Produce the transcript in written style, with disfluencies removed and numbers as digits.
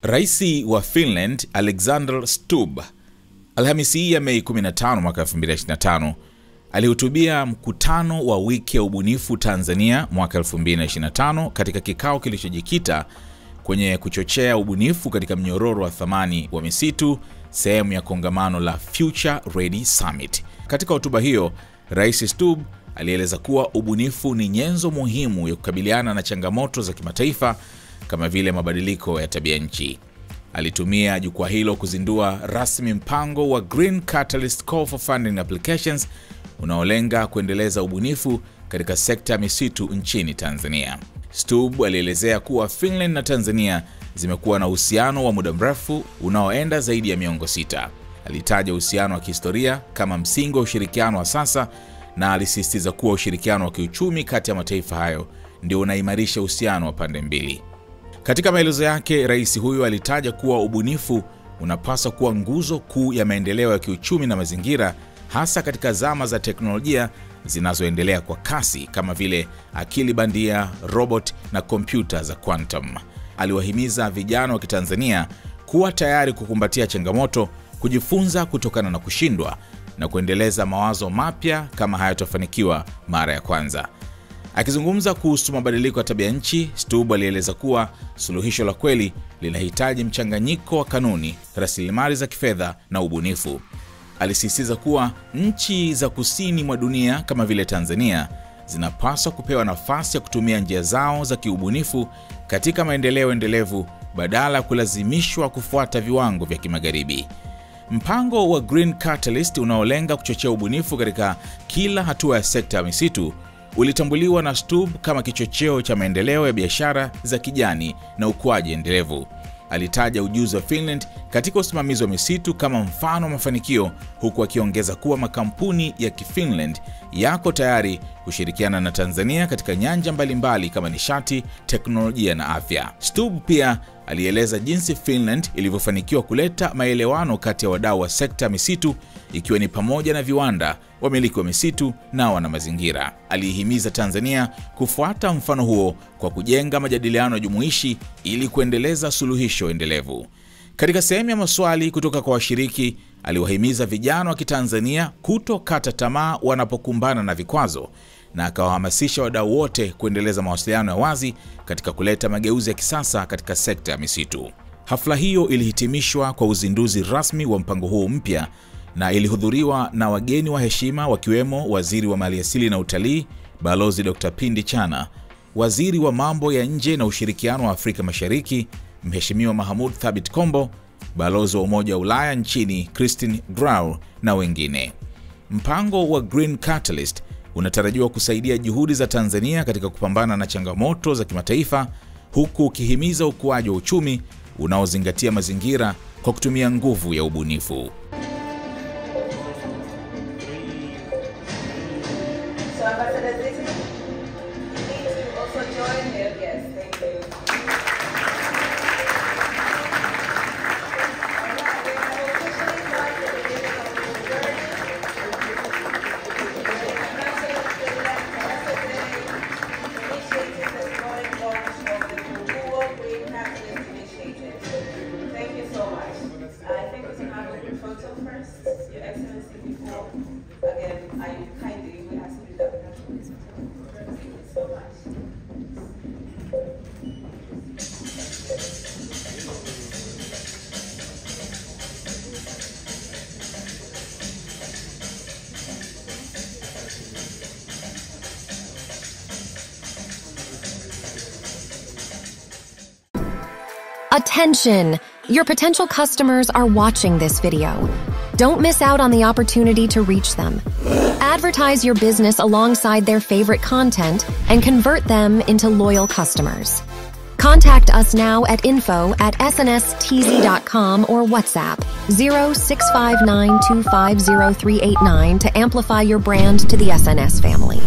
Raisi wa Finland Alexander Stubb Alhamisi ya Mei 15 mwaka 2025 alihutubia mkutano wa wiki ya ubunifu Tanzania mwaka 2025 katika kikao kilichojikita kwenye kuchochea ubunifu katika mnyororo wa thamani wa misitu, sehemu ya kongamano la Future Ready Summit. Katika hotuba hiyo, Rais Stubb alieleza kuwa ubunifu ni nyenzo muhimu ya kukabiliana na changamoto za kimataifa kama vile mabadiliko ya tabia nchi. Alitumia jukwaa hilo kuzindua rasmi mpango wa Green Catalyst Call for Funding Applications unaolenga kuendeleza ubunifu katika sekta ya misitu nchini Tanzania. Stubb alielezea kuwa Finland na Tanzania zimekuwa na uhusiano wa muda mrefu unaoenda zaidi ya miongo 6. Alitaja uhusiano wa kihistoria kama msingi wa ushirikiano wa sasa na alisisitiza kuwa ushirikiano wa kiuchumi kati ya mataifa hayo ndio unaimarisha uhusiano wa pande mbili. Katika maelezo yake, rais huyu alitaja kuwa ubunifu unapaswa kuwa nguzo kuu ya maendeleo ya kiuchumi na mazingira, hasa katika zama za teknolojia zinazoendelea kwa kasi kama vile akili bandia, robot na kompyuta za quantum. Aliwahimiza vijana wa Kitanzania kuwa tayari kukumbatia changamoto, kujifunza kutokana na kushindwa na kuendeleza mawazo mapya kama hayatofanikiwa mara ya kwanza. Akizungumza kuhusu mabadiliko ya tabia nchi, Stubb alieleza kuwa suluhisho la kweli linahitaji mchanganyiko wa kanuni, rasilimali za kifedha na ubunifu. Alisisitiza kuwa nchi za kusini mwa dunia kama vile Tanzania zinapaswa kupewa nafasi ya kutumia njia zao za kiubunifu katika maendeleo endelevu badala ya kulazimishwa kufuata viwango vya kimagharibi. Mpango wa Green Catalyst unaolenga kuchochea ubunifu katika kila hatua ya sekta ya misitu ulitambuliwa na Stubb kama kichocheo cha maendeleo ya biashara za kijani na ukuaji endelevu. Alitaja ujuzi wa Finland katika usimamizi wa misitu kama mfano wa mafanikio, huku akiongeza kuwa makampuni ya Kifinland yako tayari kushirikiana na Tanzania katika nyanja mbalimbali kama nishati, teknolojia na afya. Stubb pia alieleza jinsi Finland ilivyofanikiwa kuleta maelewano kati ya wadau wa sekta misitu, ikiwa ni pamoja na viwanda, wamiliki wa misitu na wana mazingira. Alihimiza Tanzania kufuata mfano huo kwa kujenga majadiliano jumuishi ili kuendeleza suluhisho endelevu. Katika sehemu ya maswali kutoka kwa washiriki, aliwahimiza vijana wa Kitanzania kutokata tamaa wanapokumbana na vikwazo na akawahamasisha wadau wote kuendeleza mawasiliano ya wazi katika kuleta mageuzi ya kisasa katika sekta ya misitu. Hafla hiyo ilihitimishwa kwa uzinduzi rasmi wa mpango huu mpya na ilihudhuriwa na wageni wa heshima wakiwemo Waziri wa Maliasili na Utalii Balozi Dr. Pindi Chana, Waziri wa Mambo ya Nje na Ushirikiano wa Afrika Mashariki Mheshimiwa Mahmoud Thabit Kombo, Balozi wa Umoja wa Ulaya nchini Christine Grau na wengine. Mpango wa Green Catalyst unatarajiwa kusaidia juhudi za Tanzania katika kupambana na changamoto za kimataifa, huku ukihimiza ukuaji wa uchumi unaozingatia mazingira kwa kutumia nguvu ya ubunifu. Attention! Your potential customers are watching this video. Don't miss out on the opportunity to reach them. Advertise your business alongside their favorite content and convert them into loyal customers. Contact us now at info@snstz.com or WhatsApp 0659250389 to amplify your brand to the SNS family.